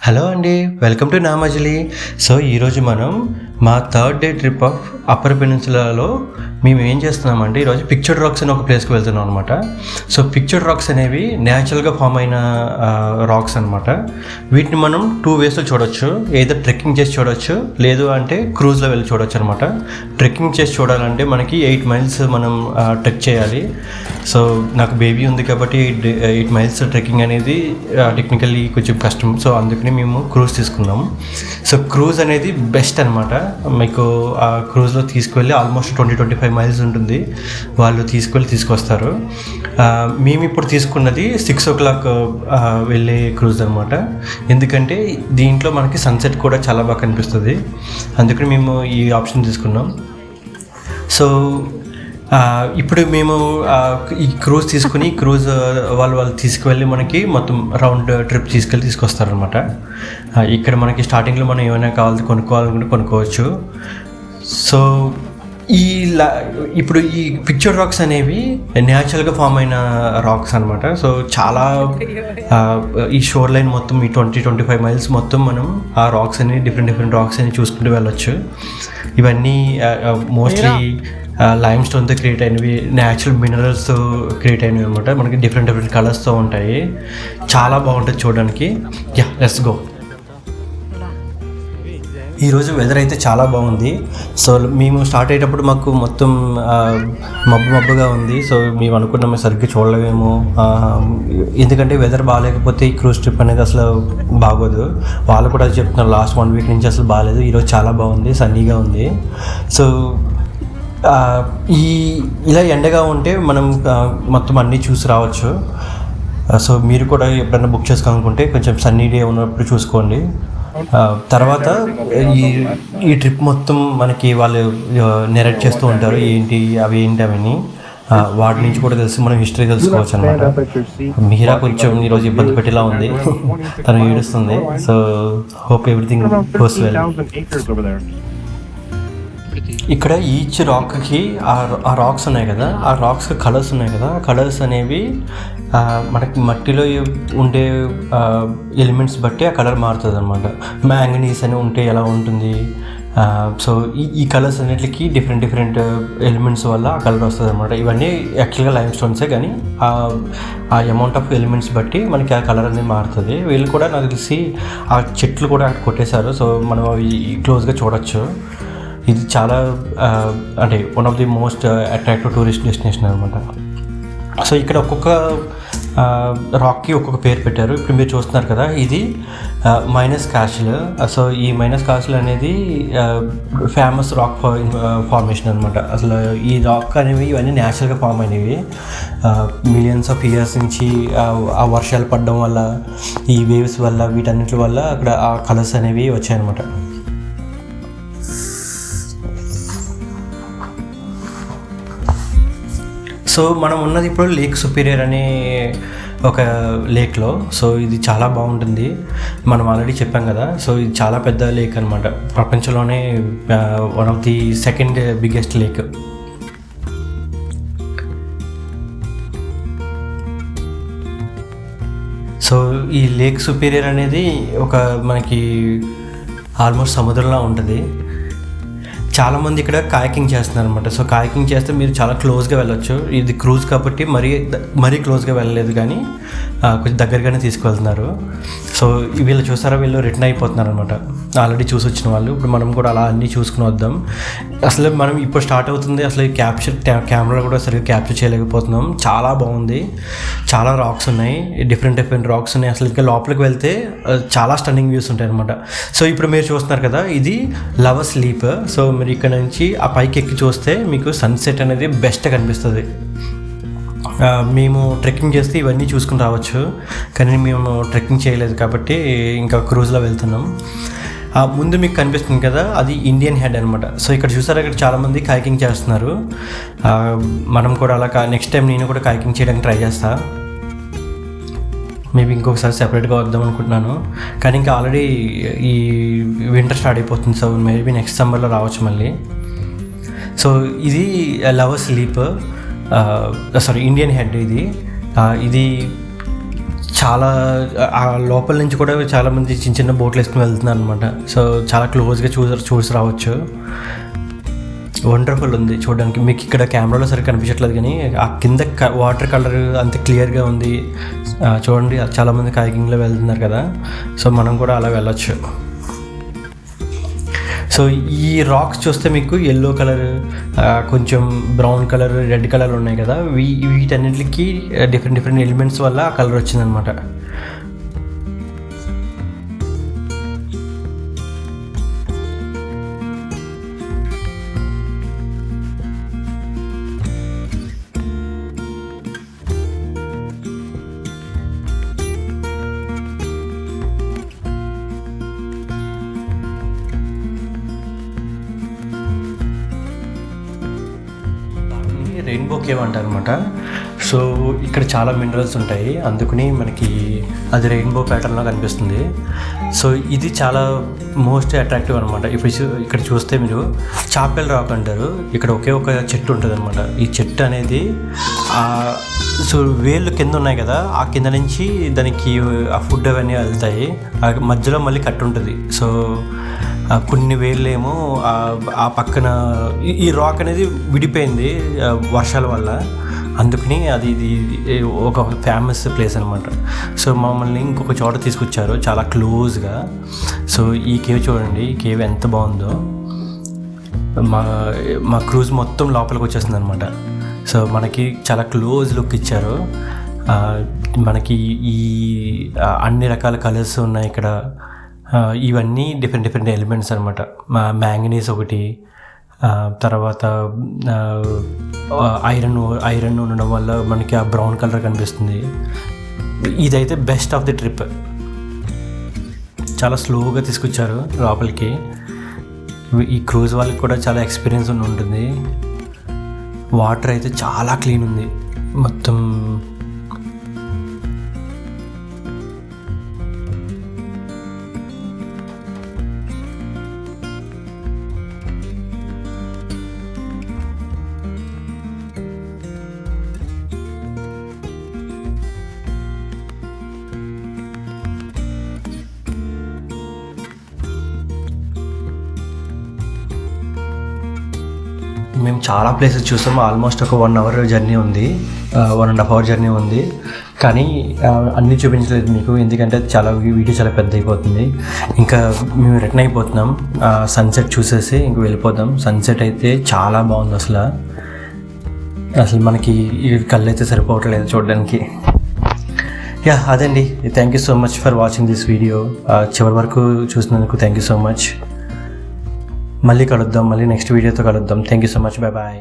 Hello అండి, welcome to నామజలి. So ఈరోజు మనం మా third day trip of upper పెనిన్సులాలో మేము ఏం చేస్తున్నామంటే ఈరోజు పిక్చర్డ్ రాక్స్ అని ఒక ప్లేస్కి వెళ్తున్నాం అనమాట. సో పిక్చర్డ్ రాక్స్ అనేవి న్యాచురల్గా ఫామ్ అయిన రాక్స్ అనమాట. వీటిని మనం 2 వేస్లో చూడొచ్చు. ఏదో ట్రెక్కింగ్ చేసి చూడొచ్చు, లేదు అంటే క్రూజ్లో వెళ్ళి చూడొచ్చు అనమాట. ట్రెక్కింగ్ చేసి చూడాలంటే మనకి 8 మైల్స్ మనం ట్రెక్ చేయాలి. సో నాకు బేబీ ఉంది కాబట్టి 8 మైల్స్ ట్రెక్కింగ్ అనేది టెక్నికల్లీ కొంచెం కష్టం. సో అందుకని మేము క్రూజ్ తీసుకున్నాము. సో క్రూజ్ అనేది బెస్ట్ అనమాట. మీకు ఆ క్రూజ్లో తీసుకువెళ్ళి ఆల్మోస్ట్ 20-25 మైల్స్ ఉంటుంది. వాళ్ళు తీసుకొస్తారు. మేము ఇప్పుడు తీసుకున్నది 6 o'clock వెళ్ళే క్రూజ్ అనమాట. ఎందుకంటే దీంట్లో మనకి సన్సెట్ కూడా చాలా బాగా కనిపిస్తుంది. అందుకని మేము ఈ ఆప్షన్ తీసుకున్నాం. సో ఇప్పుడు మేము ఈ క్రూజ్ తీసుకుని వాళ్ళు తీసుకువెళ్ళి మనకి మొత్తం రౌండ్ ట్రిప్ తీసుకొస్తారనమాట. ఇక్కడ మనకి స్టార్టింగ్లో మనం ఏమైనా కొనుక్కోవాలనుకుంటే కొనుక్కోవచ్చు. సో ఇప్పుడు ఈ పిక్చర్ రాక్స్ అనేవి న్యాచురల్గా ఫామ్ అయిన రాక్స్ అనమాట. సో చాలా ఈ షోర్ లైన్ మొత్తం ఈ 20-25 మైల్స్ మొత్తం మనం ఆ రాక్స్ అని డిఫరెంట్ రాక్స్ అని చూసుకుంటూ వెళ్ళొచ్చు. ఇవన్నీ మోస్ట్లీ లైమ్ స్టోన్తో క్రియేట్ అయినవి, న్యాచురల్ మినరల్స్తో క్రియేట్ అయినవి అనమాట. మనకి డిఫరెంట్ కలర్స్తో ఉంటాయి. చాలా బాగుంటుంది చూడడానికి. Let's go. ఈరోజు వెదర్ అయితే చాలా బాగుంది. సో మేము స్టార్ట్ అయ్యేటప్పుడు మాకు మొత్తం మబ్బుగా ఉంది. సో మేము అనుకున్నాము సరిగ్గా చూడలేమేమో, ఎందుకంటే వెదర్ బాగాలేకపోతే ఈ క్రూజ్ ట్రిప్ అనేది అసలు బాగోదు. వాళ్ళు కూడా చెప్తున్నారు లాస్ట్ 1 week నుంచి అసలు బాగాలేదు. ఈరోజు చాలా బాగుంది, సన్నీగా ఉంది. సో ఇలా ఎండగా ఉంటే మనం మొత్తం అన్నీ చూసి రావచ్చు. సో మీరు కూడా ఎప్పుడైనా బుక్ చేసుకోవాలనుకుంటే కొంచెం సన్నీ డే ఉన్నప్పుడు చూసుకోండి. తర్వాత ఈ ట్రిప్ మొత్తం మనకి వాళ్ళు నెరేట్ చేస్తూ ఉంటారు, ఏంటి అవని వాటి నుంచి కూడా తెలిసి మనం హిస్టరీ తెలుసుకోవచ్చు అనమాట. మీరా కొంచెం ఈరోజు ఇబ్బంది పెట్టేలా ఉంది, తను ఏడుస్తుంది. So hope everything goes well. ఇక్కడ ఈచ్ రాక్కి ఆ రాక్స్ ఉన్నాయి కదా, ఆ రాక్స్కి కలర్స్ ఉన్నాయి కదా, ఆ కలర్స్ అనేవి మనకి మట్టిలో ఉండే ఎలిమెంట్స్ బట్టి ఆ కలర్ మారుతుంది అనమాట. మ్యాంగనీస్ అని ఉంటే ఎలా ఉంటుంది. సో ఈ కలర్స్ అన్నిటికీ డిఫరెంట్ ఎలిమెంట్స్ వల్ల ఆ కలర్ వస్తుంది అనమాట. ఇవన్నీ యాక్చువల్గా లైమ్ స్టోన్సే, కానీ ఆ అమౌంట్ ఆఫ్ ఎలిమెంట్స్ బట్టి మనకి ఆ కలర్ అనేది మారుతుంది. వీళ్ళు కూడా నాకు తెలిసి ఆ చెట్లు కూడా కొట్టేశారు. సో మనం అవి క్లోజ్గా చూడొచ్చు. ఇది చాలా అంటే one of the most attractive tourist destination అనమాట. సో ఇక్కడ ఒక్కొక్క రాక్కి ఒక్కొక్క పేరు పెట్టారు. ఇప్పుడు మీరు చూస్తున్నారు కదా, ఇది మైనస్ కాసిల్. సో ఈ మైనస్ కాసిల్ అనేది ఫేమస్ రాక్ ఫార్మేషన్ అనమాట. అసలు ఈ రాక్ అనేవి ఇవన్నీ న్యాచురల్గా ఫామ్ అయినవి. మిలియన్స్ ఆఫ్ ఇయర్స్ నుంచి ఆ వర్షాలు పడడం వల్ల, ఈ వేవ్స్ వల్ల, వీటన్నిటి వల్ల అక్కడ ఆ కలర్స్ అనేవి వచ్చాయన్నమాట. సో మనం ఉన్నది ఇప్పుడు లేక్ సుపీరియర్ అనే ఒక లేక్లో. సో ఇది చాలా బాగుంటుంది. మనం ఆల్రెడీ చెప్పాం కదా. సో ఇది చాలా పెద్ద లేక్ అనమాట. ప్రపంచంలోనే one of the second biggest lake. So ఈ లేక్ సుపీరియర్ అనేది ఒక మనకి ఆల్మోస్ట్ సముద్రంలా ఉంటుంది. చాలామంది ఇక్కడ కాయకింగ్ చేస్తున్నారు అనమాట. సో కాయకింగ్ చేస్తే మీరు చాలా క్లోజ్గా వెళ్ళొచ్చు. ఇది క్రూజ్ కాబట్టి మరీ క్లోజ్గా వెళ్ళలేదు, కానీ కొంచెం దగ్గరగానే తీసుకువెళ్తున్నారు. సో వీళ్ళు చూస్తారా, వీళ్ళు రిటర్న్ అయిపోతున్నారు అనమాట. ఆల్రెడీ చూసి వచ్చిన వాళ్ళు. ఇప్పుడు మనం కూడా అలా అన్నీ చూసుకుని వద్దాం. అసలు మనం ఇప్పుడు స్టార్ట్ అవుతుంది, అసలు కెమెరా కూడా సరిగ్గా క్యాప్చర్ చేయలేకపోతున్నాం. చాలా బాగుంది. చాలా రాక్స్ ఉన్నాయి, డిఫరెంట్ రాక్స్ ఉన్నాయి. అసలు ఇంకా లోపలికి వెళ్తే చాలా స్టన్నింగ్ వ్యూస్ ఉంటాయి అనమాట. సో ఇప్పుడు మీరు చూస్తున్నారు కదా, ఇది లవర్స్ లీప్. సో మీరు ఇక్కడ నుంచి ఆ పైకి ఎక్కి చూస్తే మీకు సన్సెట్ అనేది బెస్ట్ కనిపిస్తుంది. మేము ట్రెక్కింగ్ చేస్తే ఇవన్నీ చూసుకుని రావచ్చు, కానీ మేము ట్రెక్కింగ్ చేయలేదు కాబట్టి ఇంకా క్రూజ్లో వెళ్తున్నాం. ముందు మీకు కనిపిస్తుంది కదా, అది ఇండియన్ హెడ్ అనమాట. సో ఇక్కడ చూసారా, ఇక్కడ చాలామంది కాయకింగ్ చేస్తున్నారు. మనం కూడా అలా నెక్స్ట్ టైం నేను కూడా కాయకింగ్ చేయడానికి ట్రై చేస్తాను. మేబీ ఇంకొకసారి సెపరేట్గా వద్దాం అనుకుంటున్నాను, కానీ ఇంకా ఆల్రెడీ ఈ వింటర్ స్టార్ట్ అయిపోతుంది. సో మేబీ నెక్స్ట్ సమ్మర్లో రావచ్చు మళ్ళీ. సో ఇది lovers leap, sorry Indian head. ఇది చాలా ఆ లోపల నుంచి కూడా చాలామంది చిన్న చిన్న బోట్లు వేసుకుని వెళ్తున్నారు అనమాట. సో చాలా క్లోజ్గా చూసి రావచ్చు. వండర్ఫుల్ ఉంది చూడడానికి. మీకు ఇక్కడ కెమెరాలో సరిగ్గా కనిపించట్లేదు కానీ ఆ కింద వాటర్ కలర్ అంత క్లియర్గా ఉంది. చూడండి, చాలామంది కయాకింగ్లో వెళ్తున్నారు కదా. సో మనం కూడా అలా వెళ్ళొచ్చు. సో ఈ రాక్స్ చూస్తే మీకు ఎల్లో కలర్, కొంచెం బ్రౌన్ కలర్, రెడ్ కలర్ ఉన్నాయి కదా. వీటన్నిటికి డిఫరెంట్ ఎలిమెంట్స్ వల్ల ఆ కలర్ వచ్చిందనమాట. రెయిన్బో కేవ్ అంటారనమాట. సో ఇక్కడ చాలా మినరల్స్ ఉంటాయి, అందుకని మనకి అది రెయిన్బో ప్యాటర్న్లో కనిపిస్తుంది. సో ఇది చాలా మోస్ట్ అట్రాక్టివ్ అనమాట. ఇక్కడ చూస్తే మీరు చాపెల్ రాక్ అంటారు. ఇక్కడ ఒకే ఒక చెట్టు ఉంటుంది అనమాట. ఈ చెట్టు అనేది సో వేళ్ళు కింద ఉన్నాయి కదా, ఆ కింద నుంచి దానికి ఆ ఫుడ్ అవన్నీ వెళ్తాయి. మధ్యలో మళ్ళీ కట్టు ఉంటుంది. సో కొన్ని వేళ్ళేమో ఆ పక్కన ఈ రాక్ అనేది విడిపోయింది వర్షాల వల్ల. అందుకని ఇది ఒక ఫేమస్ ప్లేస్ అనమాట. సో మమ్మల్ని ఇంకొక చోట తీసుకొచ్చారు చాలా క్లోజ్గా. సో ఈ కేవ్ చూడండి, ఈ కేవ్ ఎంత బాగుందో. మా క్రూజ్ మొత్తం లోపలికి వచ్చేస్తుంది అనమాట. సో మనకి చాలా క్లోజ్ లుక్ ఇచ్చారు. మనకి ఈ అన్ని రకాల కలర్స్ ఉన్నాయి ఇక్కడ. ఇవన్నీ డిఫరెంట్ ఎలిమెంట్స్ అనమాట. మ్యాంగనీస్ ఒకటి, తర్వాత ఐరన్ ఉండడం వల్ల మనకి ఆ బ్రౌన్ కలర్ కనిపిస్తుంది. ఇదైతే బెస్ట్ ఆఫ్ ది ట్రిప్. చాలా స్లోగా తీసుకొచ్చారు లోపలికి. ఈ క్రూజ్ వాళ్ళకి కూడా చాలా ఎక్స్పీరియన్స్ ఉంటుంది. వాటర్ అయితే చాలా క్లీన్ ఉంది మొత్తం. మేము చాలా ప్లేసెస్ చూసాము. ఆల్మోస్ట్ ఒక 1 hour జర్నీ ఉంది, 1.5 hour జర్నీ ఉంది. కానీ అన్నీ చూపించలేదు మీకు, ఎందుకంటే వీడియో చాలా పెద్ద అయిపోతుంది. ఇంకా మేము రిటర్న్ అయిపోతున్నాం. సన్సెట్ చూసేసి ఇంక వెళ్ళిపోతాం. సన్సెట్ అయితే చాలా బాగుంది. అసలు మనకి ఈ కళ్ళు అయితే సరిపోవట్లేదు చూడడానికి. అదండి. Thank you so much for watching this video. చివరి వరకు చూసినందుకు థ్యాంక్ యూ సో మచ్. మళ్ళీ కలుద్దాం, మళ్ళీ నెక్స్ట్ వీడియోతో కలుద్దాం. Thank you so much. Bye.